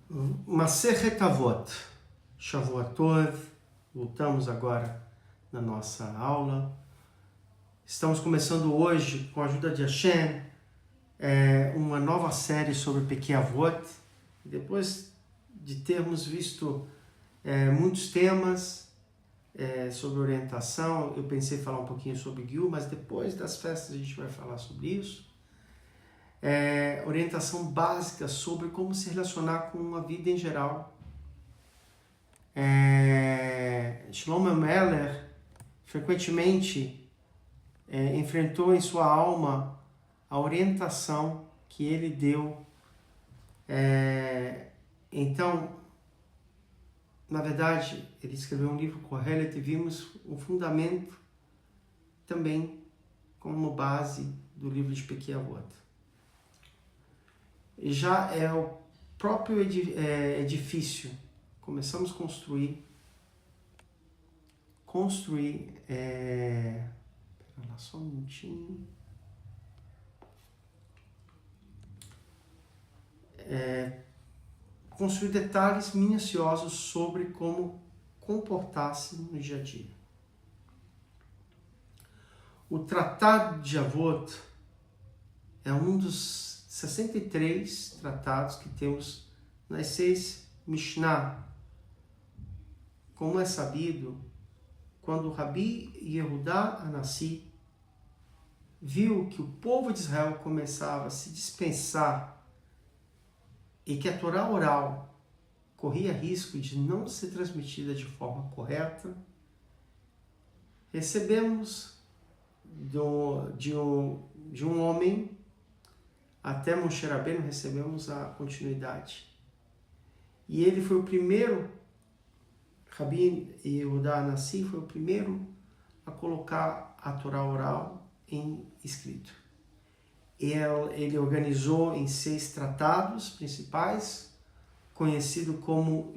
Masechet Avot, Shavuot Tov, voltamos agora na nossa aula. Estamos começando hoje, com a ajuda de Hashem, uma nova série sobre Pirkei Avot. Depois de termos visto muitos temas sobre orientação, eu pensei em falar um pouquinho sobre Giul, mas depois das festas a gente vai falar sobre isso. Orientação básica sobre como se relacionar com a vida em geral. Shlomo Meller frequentemente enfrentou em sua alma a orientação que ele deu. Então, na verdade, ele escreveu um livro Kohelet e vimos o fundamento também como base do livro de Pirkei Avot. Já é o próprio edifício. Começamos a construir. Pera lá, só um minutinho. Construir detalhes minuciosos sobre como comportar-se no dia a dia. O Tratado de Avot é um dos 63 tratados que temos nas 6 Mishnah. Como é sabido, quando Rabi Yehudá Anassi viu que o povo de Israel começava a se dispensar e que a Torá oral corria risco de não ser transmitida de forma correta, recebemos de um homem até Moshe Rabbeinu, recebemos a continuidade. E ele foi o primeiro, Rabi Yehudá Anassi foi o primeiro a colocar a Torá oral em escrito. Ele organizou em 6 tratados principais, conhecido como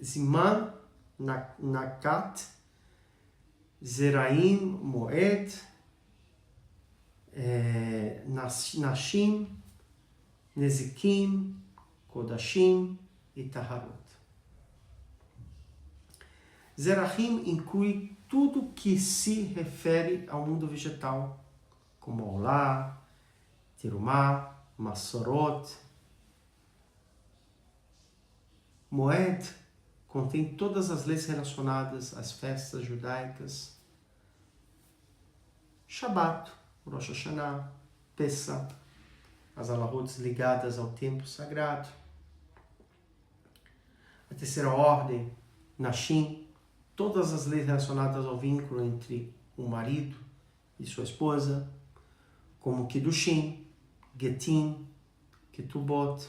Ziman, Nakat, Zeraim, Moed, Nashim, Nezikim, Kodashim e Taharot. Zerahim inclui tudo que se refere ao mundo vegetal, como Olá, Terumá, Massorot. Moed contém todas as leis relacionadas às festas judaicas. Shabat, Rosh Hashanah, Pesach, as alahot ligadas ao tempo sagrado. A terceira ordem, Nashim, todas as leis relacionadas ao vínculo entre o marido e sua esposa, como Kiddushin, Getim, Ketubot,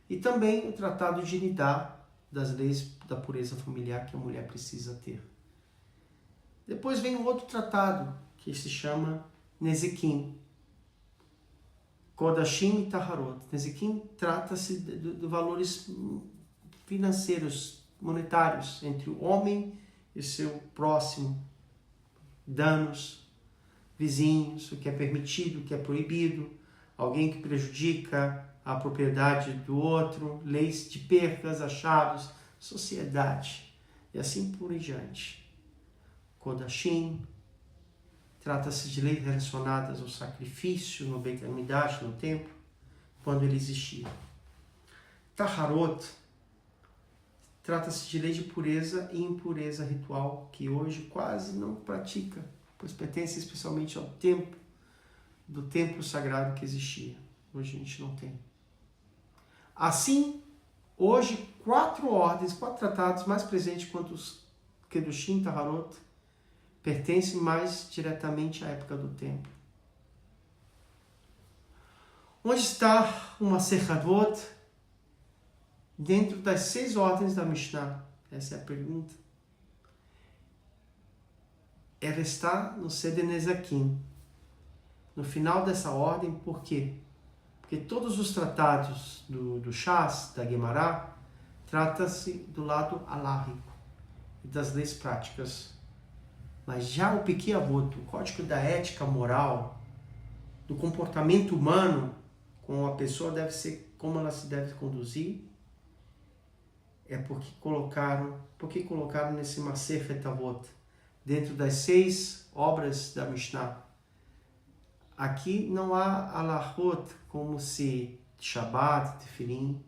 e também o tratado de Nidá, das leis da pureza familiar que a mulher precisa ter. Depois vem um outro tratado, que se chama Nezikim, Kodashim e Taharot. Nezikim trata-se de valores financeiros, monetários, entre o homem e seu próximo, danos, vizinhos, o que é permitido, o que é proibido, alguém que prejudica a propriedade do outro, leis de percas, achados, sociedade, e assim por diante. Kodashim trata-se de leis relacionadas ao sacrifício no Beit HaMikdash, no templo, quando ele existia. Taharot trata-se de lei de pureza e impureza ritual, que hoje quase não pratica, pois pertence especialmente ao tempo, do templo sagrado que existia. Hoje a gente não tem. Assim, hoje, 4 tratados mais presentes quanto os Kedushim, Taharot, pertencem mais diretamente à época do templo. Onde está uma Masechet Avot dentro das 6 ordens da Mishnah? Essa é a pergunta. Ela está no Seder Nezakim, no final dessa ordem. Por quê? Porque todos os tratados do Shas, da Gemara, trata-se do lado alárrico e das leis práticas. Mas já o Pirkei Avot, o código da ética moral, do comportamento humano, como a pessoa deve ser, como ela se deve conduzir, é porque colocaram nesse Masechet Avot, dentro das 6 obras da Mishnah. Aqui não há alahot como se Shabbat, Tefilim.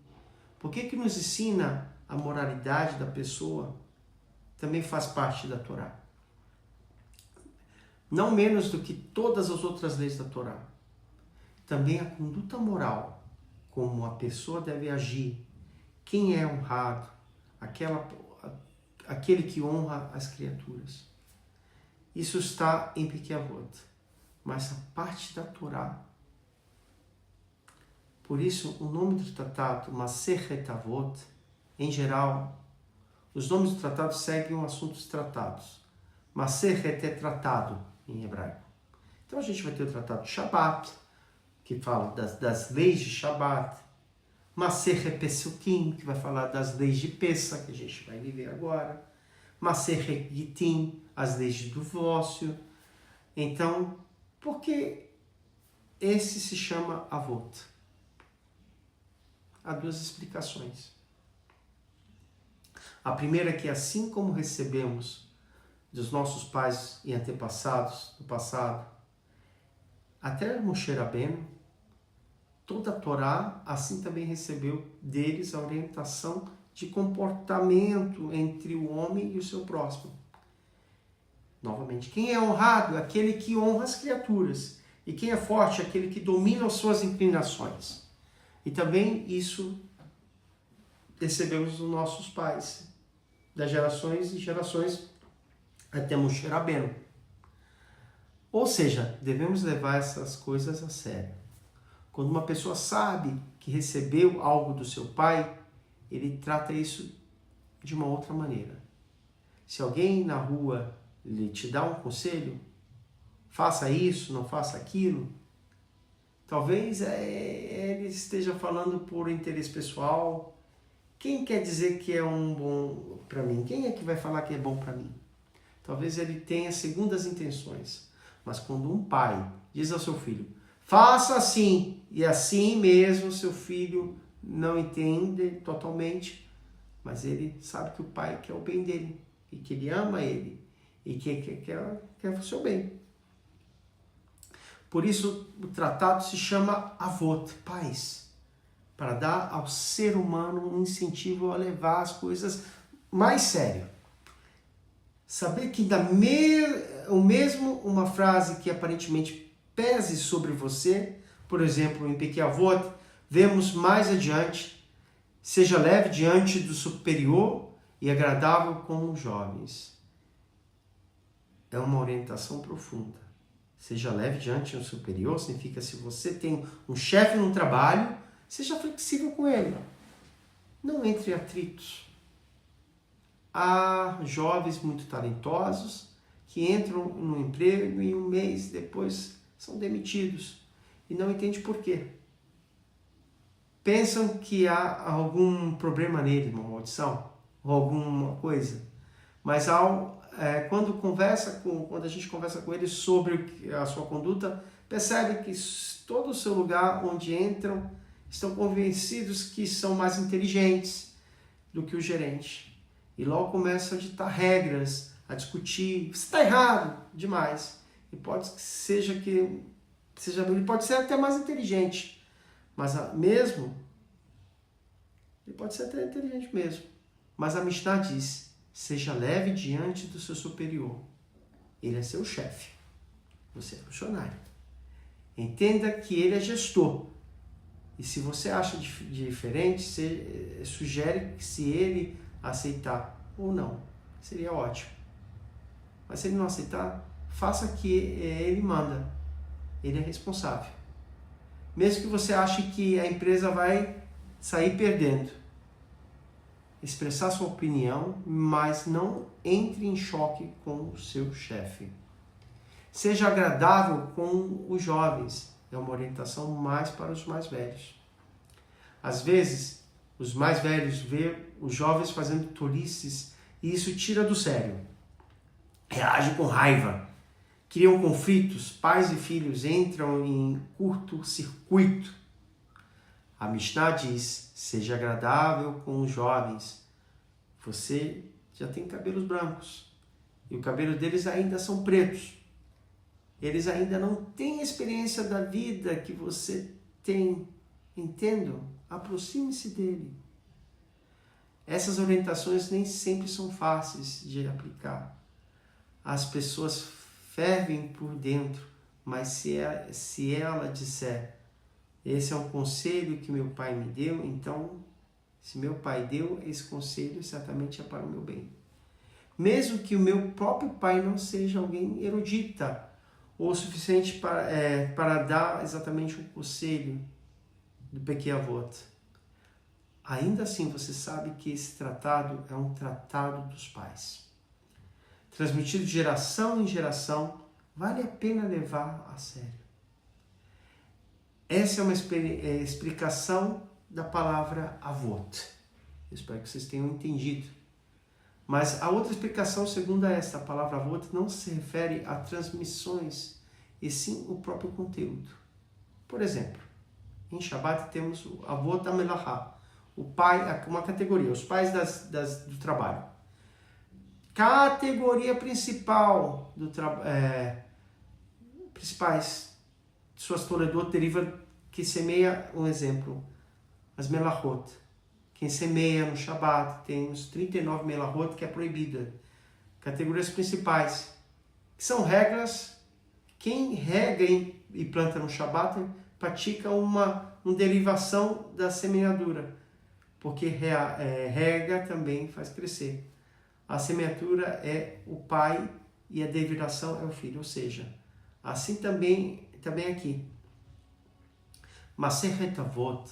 Por que nos ensina a moralidade da pessoa? Também faz parte da Torá. Não menos do que todas as outras leis da Torá. Também a conduta moral, como a pessoa deve agir, quem é honrado, aquele que honra as criaturas. Isso está em Pirkei Avot, mas a parte da Torá. Por isso, o nome do tratado, Masechet Avot, em geral, os nomes do tratado seguem os assuntos tratados. Masechet é tratado em hebraico. Então a gente vai ter o tratado de Shabbat, que fala das leis de Shabbat. Masechet Pesukim, que vai falar das leis de Pesach, que a gente vai viver agora. Masechet Gitin, as leis de divórcio. Então, por que esse se chama Avot? Há 2 explicações. A primeira é que assim como recebemos dos nossos pais e antepassados do passado, até Moshe Rabbeinu, toda a Torá assim também recebeu deles a orientação de comportamento entre o homem e o seu próximo. Novamente, quem é honrado é aquele que honra as criaturas, e quem é forte é aquele que domina as suas inclinações. E também isso recebemos dos nossos pais, das gerações e gerações até Moshe Rabbeinu. Ou seja, devemos levar essas coisas a sério. Quando uma pessoa sabe que recebeu algo do seu pai, ele trata isso de uma outra maneira. Se alguém na rua lhe te dá um conselho, faça isso, não faça aquilo, talvez ele esteja falando por interesse pessoal. Quem quer dizer que é um bom para mim? Quem é que vai falar que é bom para mim? Talvez ele tenha segundas intenções. Mas quando um pai diz ao seu filho, faça assim, e assim mesmo seu filho não entende totalmente, mas ele sabe que o pai quer o bem dele, e que ele ama ele, e que quer o seu bem. Por isso o tratado se chama Avot, pais, para dar ao ser humano um incentivo a levar as coisas mais sério. Saber que uma frase que aparentemente pese sobre você, por exemplo, em Pirkei Avot, vemos mais adiante, seja leve diante do superior e agradável com os jovens. É uma orientação profunda. Seja leve diante do superior significa se você tem um chefe no trabalho, seja flexível com ele. Não entre em atritos. Há jovens muito talentosos que entram no emprego e um mês depois são demitidos e não entendem por quê. Pensam que há algum problema nele, uma maldição ou alguma coisa. Mas quando a gente conversa com eles sobre a sua conduta, percebe que todo o seu lugar onde entram estão convencidos que são mais inteligentes do que o gerente. E logo começam a ditar regras, a discutir. Você está errado demais. E ele pode ser até mais inteligente. Mas ele pode ser até inteligente mesmo. Mas a Mishnah diz, seja leve diante do seu superior. Ele é seu chefe. Você é funcionário. Entenda que ele é gestor. E se você acha diferente, sugere que se ele aceitar ou não, seria ótimo. Mas se ele não aceitar, faça que ele manda. Ele é responsável. Mesmo que você ache que a empresa vai sair perdendo. Expressar sua opinião, mas não entre em choque com o seu chefe. Seja agradável com os jovens. É uma orientação mais para os mais velhos. Às vezes, os mais velhos vê os jovens fazendo tolices e isso tira do sério. Reage com raiva. Criam conflitos, pais e filhos entram em curto-circuito. A Mishnah diz, seja agradável com os jovens. Você já tem cabelos brancos e o cabelo deles ainda são pretos. Eles ainda não têm a experiência da vida que você tem. Entendam? Aproxime-se dele. Essas orientações nem sempre são fáceis de aplicar. As pessoas fervem por dentro, mas se ela disser, esse é um conselho que meu pai me deu, então, se meu pai deu esse conselho, certamente é para o meu bem. Mesmo que o meu próprio pai não seja alguém erudita, ou o suficiente para dar exatamente um conselho do Pirkei Avot. Ainda assim, você sabe que esse tratado é um tratado dos pais. Transmitido de geração em geração, vale a pena levar a sério. Essa é uma explicação da palavra Avot. Eu espero que vocês tenham entendido. Mas a outra explicação, segundo esta, a palavra Avot não se refere a transmissões, e sim o próprio conteúdo. Por exemplo, em Shabbat temos o Avot HaMelachá, o pai, uma categoria, os pais do trabalho. Categoria principal principais suas Toledot deriva que semeia, um exemplo, as Melachot. Quem semeia no Shabbat tem os 39 Melachot que é proibida. Categorias principais, que são regras. Quem rega e planta no Shabbat pratica uma derivação da semeadura, porque rega também faz crescer. A semeadura é o pai e a derivação é o filho, ou seja, assim também aqui. Masechet Avot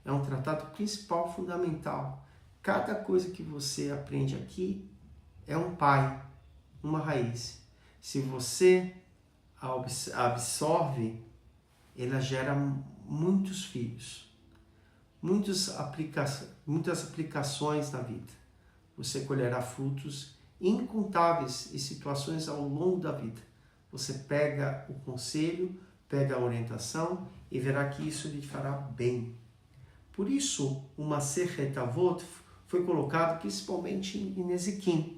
é um tratado principal, fundamental. Cada coisa que você aprende aqui é um pai, uma raiz. Se você absorve, ela gera muitos filhos, muitas aplicações na vida. Você colherá frutos incontáveis e situações ao longo da vida. Você pega o conselho, pega a orientação e verá que isso lhe fará bem. Por isso, o Masechet Avot foi colocado principalmente em Nezikim,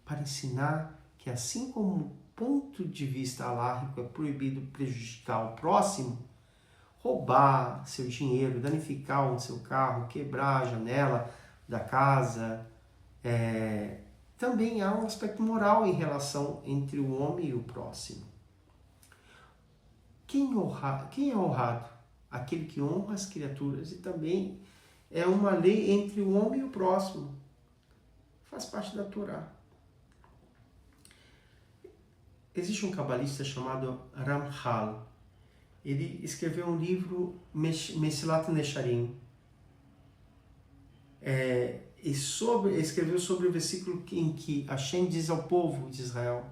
para ensinar que assim como do ponto de vista alárrico é proibido prejudicar o próximo, roubar seu dinheiro, danificar o seu carro, quebrar a janela da casa, também há um aspecto moral em relação entre o homem e o próximo. Quem é honrado? Aquele que honra as criaturas, e também é uma lei entre o homem e o próximo. Faz parte da Torá. Existe um cabalista chamado Ramchal. Ele escreveu um livro, Mesilat Yesharim. Escreveu sobre o versículo em que Hashem diz ao povo de Israel,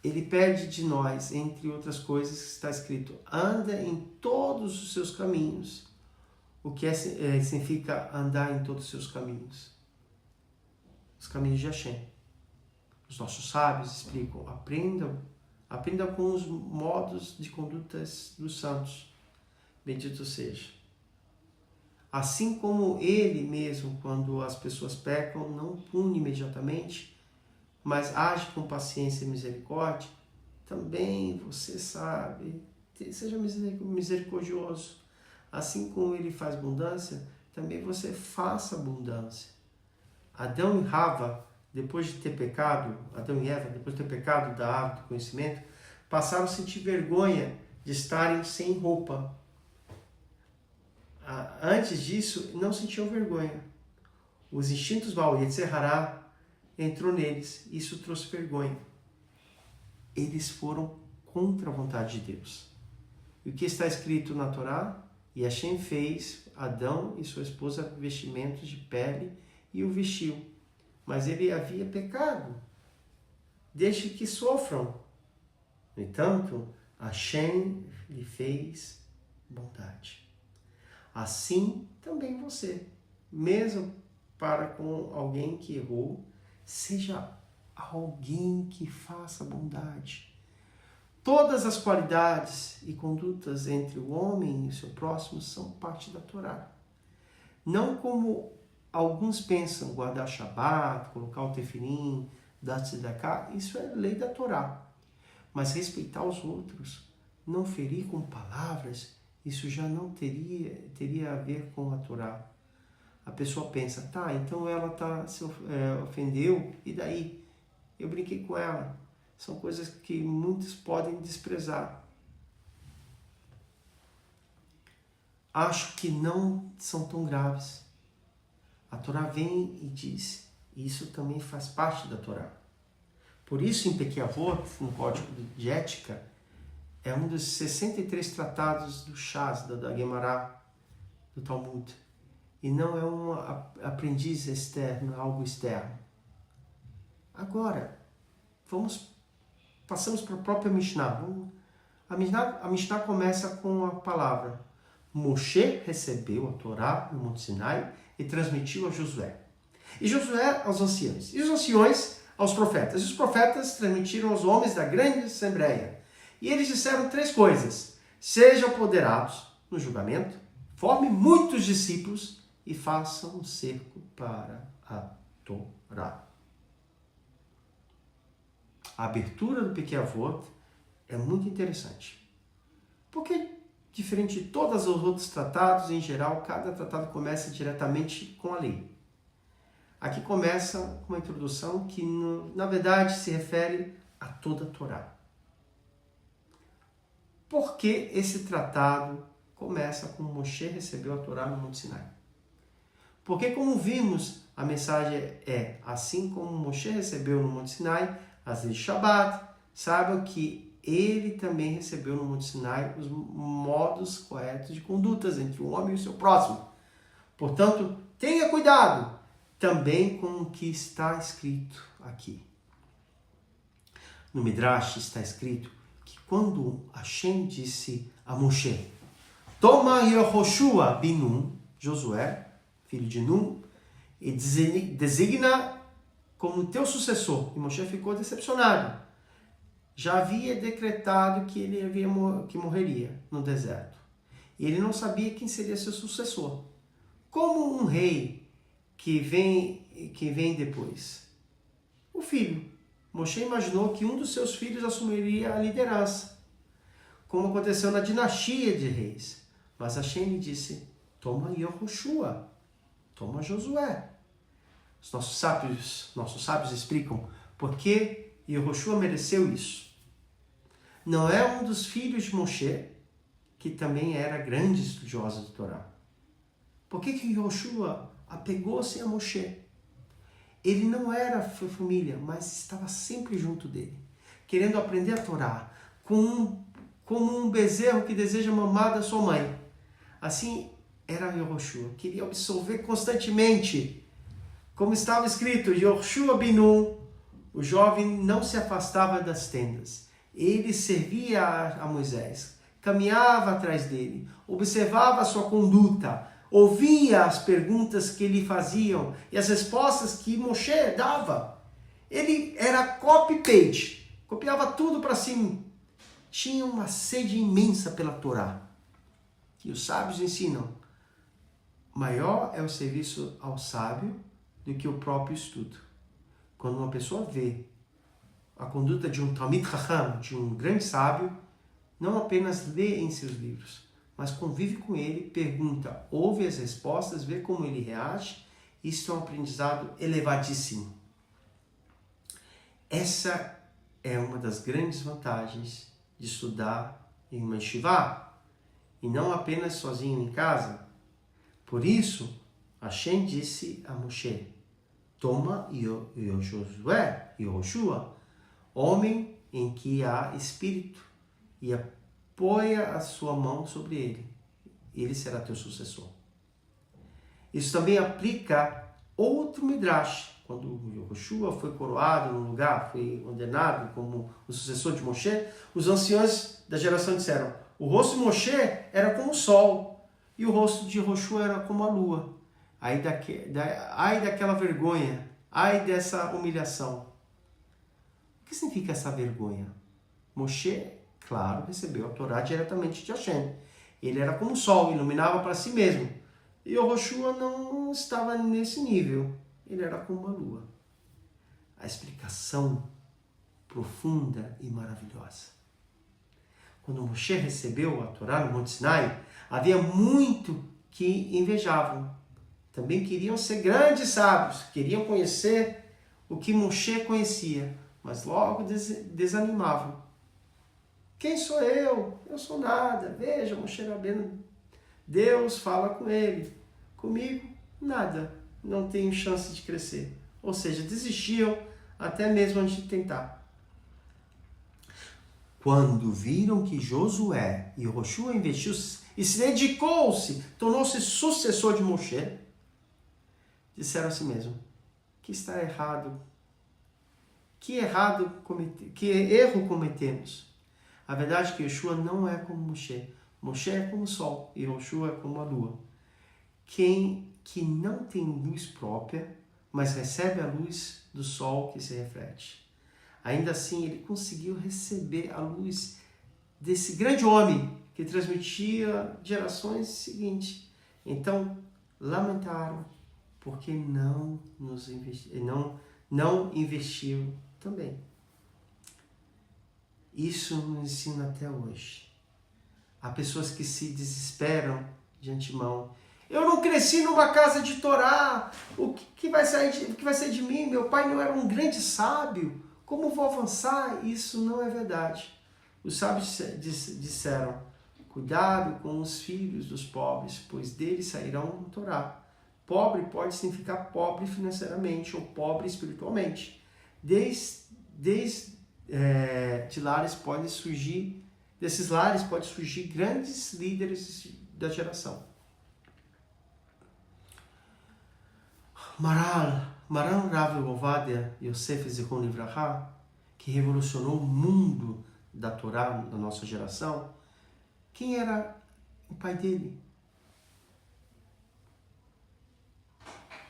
ele pede de nós, entre outras coisas, que está escrito, anda em todos os seus caminhos. O que significa andar em todos os seus caminhos? Os caminhos de Hashem. Os nossos sábios explicam, aprendam com os modos de condutas dos santos. Bendito seja. Assim como ele mesmo, quando as pessoas pecam, não pune imediatamente, mas age com paciência e misericórdia, também você sabe, seja misericordioso. Assim como ele faz abundância, também você faça abundância. Adão e Eva, depois de ter pecado da árvore do conhecimento, passaram a sentir vergonha de estarem sem roupa. Antes disso, não sentiam vergonha. Os instintos Baal e Yetzer Hará entrou neles. Isso trouxe vergonha. Eles foram contra a vontade de Deus. E o que está escrito na Torá? E Hashem fez Adão e sua esposa vestimentos de pele e o vestiu. Mas ele havia pecado. Deixe que sofram. No entanto, Hashem lhe fez bondade. Assim também você, mesmo para com alguém que errou, seja alguém que faça bondade. Todas as qualidades e condutas entre o homem e o seu próximo são parte da Torá. Não como alguns pensam, guardar Shabat, colocar o tefilim, dar tzedakah, isso é lei da Torá. Mas respeitar os outros, não ferir com palavras, isso já não teria a ver com a Torá. A pessoa pensa, tá, então ela se ofendeu, e daí? Eu brinquei com ela. São coisas que muitos podem desprezar. Acho que não são tão graves. A Torá vem e diz, isso também faz parte da Torá. Por isso, em Pirkei Avot, no Código de Ética, é um dos 63 tratados do Shas, da Gemara, do Talmud. E não é um aprendiz externo, algo externo. Agora, passamos para a própria Mishnah. A Mishnah começa com a palavra Moshe recebeu a Torá no Monte Sinai e transmitiu a Josué. E Josué aos anciãos. E os anciões aos profetas. E os profetas transmitiram aos homens da grande assembleia. E eles disseram 3 coisas. Sejam apoderados no julgamento, forme muitos discípulos e façam um cerco para a Torá. A abertura do Pirkei Avot é muito interessante. Porque, diferente de todos os outros tratados, em geral, cada tratado começa diretamente com a lei. Aqui começa com uma introdução que, na verdade, se refere a toda a Torá. Por que esse tratado começa com Moshe recebeu a Torá no Monte Sinai? Porque, como vimos, a mensagem é, assim como Moshe recebeu no Monte Sinai as leis de Shabat, saibam que ele também recebeu no Monte Sinai os modos corretos de condutas entre o homem e o seu próximo. Portanto, tenha cuidado também com o que está escrito aqui. No Midrash está escrito que quando Hashem disse a Moshe, toma Yehoshua bin Nun, Josué, filho de Nun, e designa como teu sucessor. E Moshe ficou decepcionado. Já havia decretado que ele que morreria no deserto. E ele não sabia quem seria seu sucessor. Como um rei que vem depois? O filho. Moshe imaginou que um dos seus filhos assumiria a liderança, como aconteceu na dinastia de reis. Mas Hashem lhe disse, toma Yehoshua, toma Josué. Os nossos sábios explicam por que Yehoshua mereceu isso. Não é um dos filhos de Moshe, que também era grande estudioso de Torá. Por que Yehoshua apegou-se a Moshe? Ele não era família, mas estava sempre junto dele, querendo aprender a Torá, como um bezerro que deseja mamar da sua mãe. Assim era Yehoshua, queria absorver constantemente. Como estava escrito, Yehoshua bin Nun, o jovem não se afastava das tendas. Ele servia a Moisés, caminhava atrás dele, observava a sua conduta, ouvia as perguntas que lhe faziam e as respostas que Moshe dava. Ele era copy-paste, copiava tudo para si. Tinha uma sede imensa pela Torá. E os sábios ensinam, maior é o serviço ao sábio do que o próprio estudo. Quando uma pessoa vê a conduta de um Talmid Chacham, de um grande sábio, não apenas lê em seus livros, mas convive com ele, pergunta, ouve as respostas, vê como ele reage, isso é um aprendizado elevadíssimo. Essa é uma das grandes vantagens de estudar em uma yeshiva, e não apenas sozinho em casa. Por isso, Hashem disse a Moshe, toma Josué, Yehoshua, homem em que há espírito, e apoia a sua mão sobre ele. Ele será teu sucessor. Isso também aplica outro midrash. Quando Yehoshua foi coroado no lugar, foi ordenado como o sucessor de Moshe, os anciãos da geração disseram, o rosto de Moshe era como o sol, e o rosto de Yehoshua era como a lua. Ai daquela vergonha, ai dessa humilhação. O que significa essa vergonha? Moshe Claro, recebeu a Torá diretamente de Hashem. Ele era como o sol, iluminava para si mesmo. E o Yoshua não estava nesse nível. Ele era como a lua. A explicação profunda e maravilhosa. Quando Moshe recebeu a Torá no Monte Sinai, havia muito que invejavam. Também queriam ser grandes sábios, queriam conhecer o que Moshe conhecia, mas logo desanimavam. Quem sou eu? Eu sou nada. Veja, Moshe Rabbeinu, Deus fala com ele. Comigo, nada. Não tenho chance de crescer. Ou seja, desistiam até mesmo antes de tentar. Quando viram que Josué e Yoshua investiu e se dedicou-se, tornou-se sucessor de Moshe, disseram a si mesmo, que está errado. Que erro cometemos. A verdade é que Yoshua não é como Moshe. Moshe é como o sol e Yoshua é como a lua. Quem que não tem luz própria, mas recebe a luz do sol que se reflete. Ainda assim, ele conseguiu receber a luz desse grande homem que transmitia gerações seguintes. Então, lamentaram porque não investiu também. Isso nos ensina até hoje. Há pessoas que se desesperam de antemão. Eu não cresci numa casa de Torá. O que vai ser de mim? Meu pai não era um grande sábio. Como vou avançar? Isso não é verdade. Os sábios disseram, cuidado com os filhos dos pobres, pois deles sairão a Torá. Pobre pode significar pobre financeiramente ou pobre espiritualmente. Desses lares pode surgir grandes líderes da geração. Maran Rav Ovadia Yosef Zichron Livraha, que revolucionou o mundo da Torá na nossa geração, quem era o pai dele?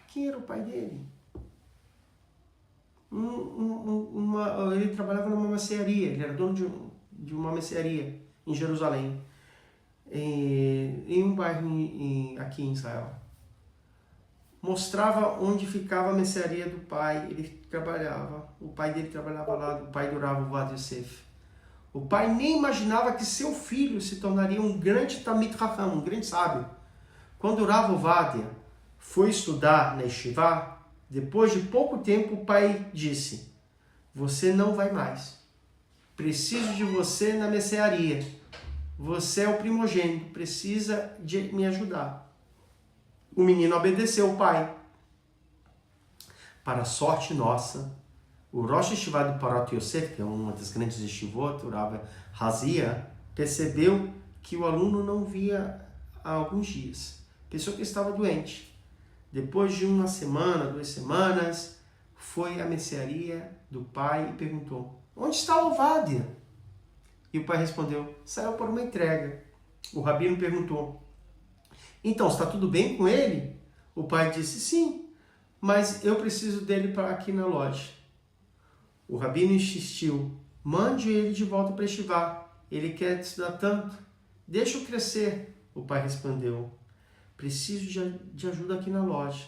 Quem era o pai dele? Ele trabalhava numa mercearia, ele era dono de uma mercearia em Jerusalém, em um bairro aqui em Israel. Mostrava onde ficava a mercearia do pai, o pai dele trabalhava lá, o pai do Rav Ovadia Yosef. O pai nem imaginava que seu filho se tornaria um grande Talmid Chacham, um grande sábio. Quando o Rav Ovadia foi estudar na Yeshiva, depois de pouco tempo o pai disse, você não vai mais, preciso de você na mercearia, você é o primogênito, precisa de me ajudar. O menino obedeceu o pai. Para sorte nossa, o Rosh Yeshiva do Parot Yosef, que é uma das grandes yeshivot, o Rav Hazia, percebeu que o aluno não via há alguns dias. Pensou que estava doente. Depois de uma semana, 2 semanas, foi à mercearia do pai e perguntou, onde está o Ovadia? E o pai respondeu, saiu por uma entrega. O rabino perguntou, então, está tudo bem com ele? O pai disse, sim, mas eu preciso dele para aqui na loja. O rabino insistiu, mande ele de volta para Yeshiva, ele quer estudar tanto. Deixa eu crescer, o pai respondeu. Preciso de ajuda aqui na loja.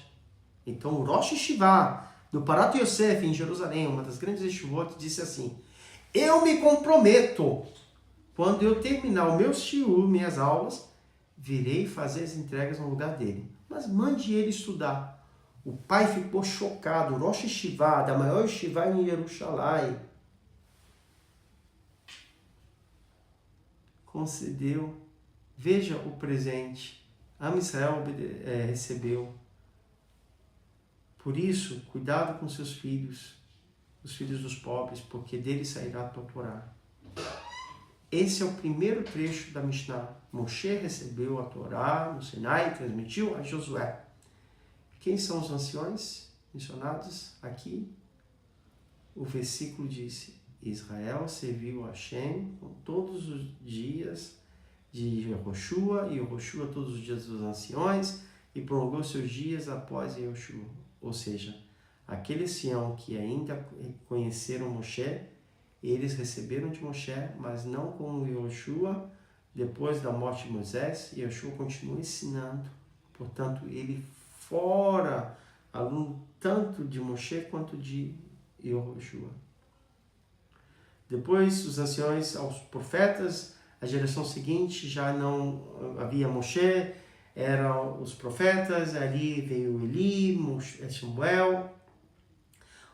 Então o Rosh Yeshiva do Parot Yosef em Jerusalém, uma das grandes yeshivot, disse assim, eu me comprometo, quando eu terminar o meu shiur, minhas aulas, virei fazer as entregas no lugar dele. Mas mande ele estudar. O pai ficou chocado. O Rosh Yeshiva, da maior yeshiva em Jerusalém, concedeu. Veja o presente. Am Israel recebeu. Por isso, cuidado com seus filhos, os filhos dos pobres, porque deles sairá a tua Torá. Esse é o primeiro trecho da Mishnah. Moshe recebeu a Torá no Sinai e transmitiu a Josué. Quem são os anciões mencionados aqui? O versículo disse, Israel serviu a Hashem todos os dias de Yehoshua, e Yehoshua todos os dias dos anciões, e prolongou seus dias após Yehoshua. Ou seja, aquele ancião que ainda conheceram Moshe, Eles receberam de Moshe, mas não como Yoshua, depois da morte de Moisés. Yoshua continua ensinando, portanto, ele fora aluno tanto de Moshe quanto de Yoshua. Depois, os anciões aos profetas, a geração seguinte já não havia Moshe, eram os profetas, ali veio Eli, Samuel.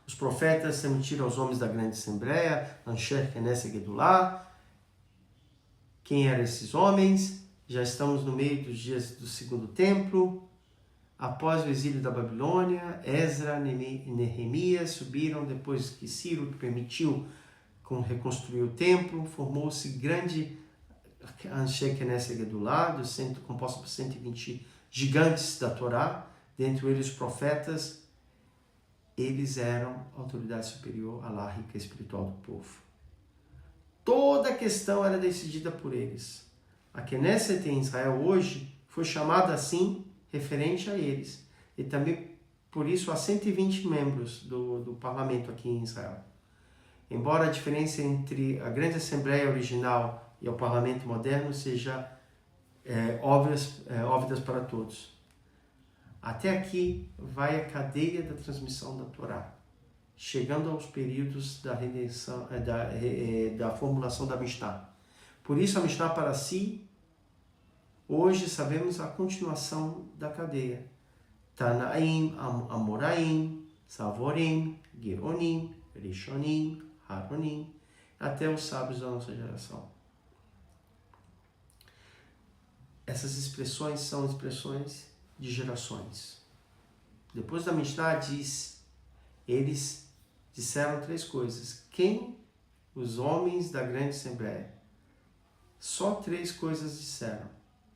Os profetas se remetiram aos homens da grande assembleia, Ansher, Kenes e Gedulá. Quem eram esses homens? Já estamos no meio dos dias do segundo templo. Após o exílio da Babilônia, Ezra e Neemias subiram depois que Ciro permitiu reconstruir o templo. Formou-se grande Ansher, Kenes e Gedulá, composto por 120 gigantes da Torá, dentre eles os profetas. Eles eram a autoridade superior à lárrica espiritual do povo. Toda a questão era decidida por eles. A Knesset em Israel hoje foi chamada assim, referente a eles. E também, por isso, há 120 membros do parlamento aqui em Israel. Embora a diferença entre a grande assembleia original e o parlamento moderno seja óbvia para todos. Até aqui vai a cadeia da transmissão da Torá, chegando aos períodos da redenção, da formulação da Mishnah. Por isso a Mishnah para si, hoje sabemos a continuação da cadeia. Tanaim, Amoraim, Savorim, Geonim, Rishonim, Haronim, até os sábios da nossa geração. Essas expressões são expressões de gerações. Depois da Mishnah eles disseram 3 coisas. Quem? Os homens da grande assembleia. Só 3 coisas disseram.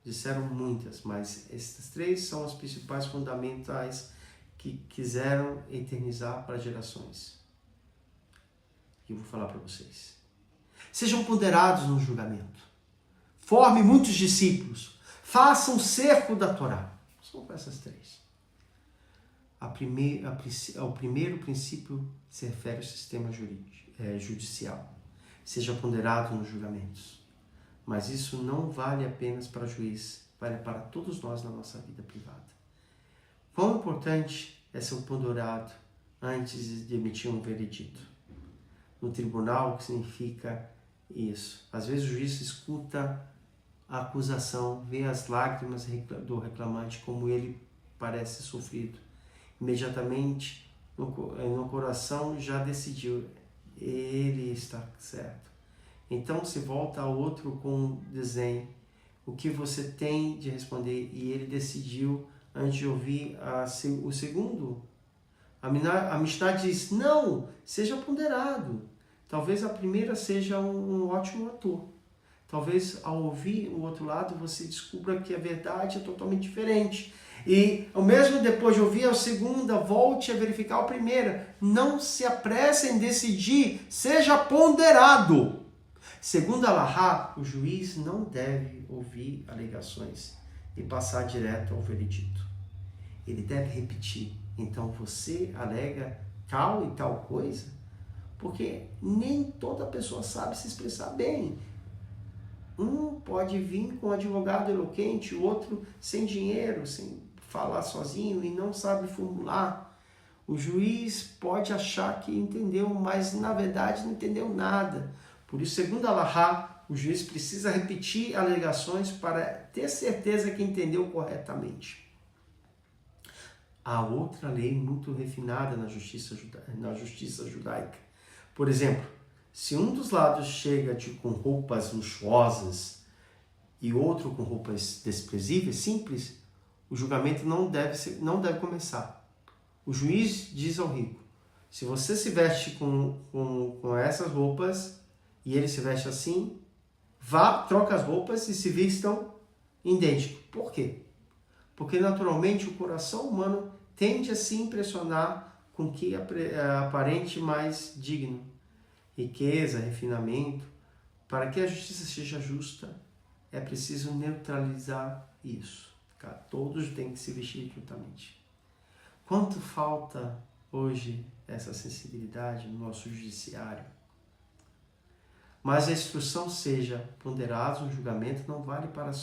Disseram muitas, mas essas 3 são as principais fundamentais que quiseram eternizar para gerações. E eu vou falar para vocês. Sejam ponderados no julgamento. Forme muitos discípulos. Façam cerco da Torá. São essas 3. O primeiro princípio se refere ao sistema judicial. Seja ponderado nos julgamentos. Mas isso não vale apenas para o juiz, vale para todos nós na nossa vida privada. Quão importante é ser ponderado antes de emitir um veredito? No tribunal, o que significa isso? Às vezes o juiz escuta a acusação, vê as lágrimas do reclamante, como ele parece sofrido. Imediatamente, no coração, já decidiu, ele está certo. Então, se volta a outro com desenho, o que você tem de responder, e ele decidiu, antes de ouvir o segundo. A Mishnah diz, não, seja ponderado. Talvez a primeira seja um ótimo ator. Talvez ao ouvir o outro lado você descubra que a verdade é totalmente diferente. E ao mesmo depois de ouvir a segunda, volte a verificar a primeira. Não se apresse em decidir, seja ponderado. Segundo a Alahá, o juiz não deve ouvir alegações e passar direto ao veredito. Ele deve repetir. Então você alega tal e tal coisa, porque nem toda pessoa sabe se expressar bem. Um pode vir com um advogado eloquente, o outro sem dinheiro, sem falar sozinho e não sabe formular. O juiz pode achar que entendeu, mas na verdade não entendeu nada. Por isso, segundo a Alahá, o juiz precisa repetir alegações para ter certeza que entendeu corretamente. Há outra lei muito refinada na justiça judaica. Por exemplo, se um dos lados chega com roupas luxuosas e outro com roupas desprezíveis, simples, o julgamento não deve começar. O juiz diz ao rico, se você se veste com essas roupas e ele se veste assim, troca as roupas e se vistam idênticos. Por quê? Porque naturalmente o coração humano tende a se impressionar com o que é aparente mais digno. Riqueza, refinamento. Para que a justiça seja justa, é preciso neutralizar isso. Todos têm que se vestir juntamente. Quanto falta hoje essa sensibilidade no nosso judiciário? mas a instrução seja: ponderados, o julgamento não vale para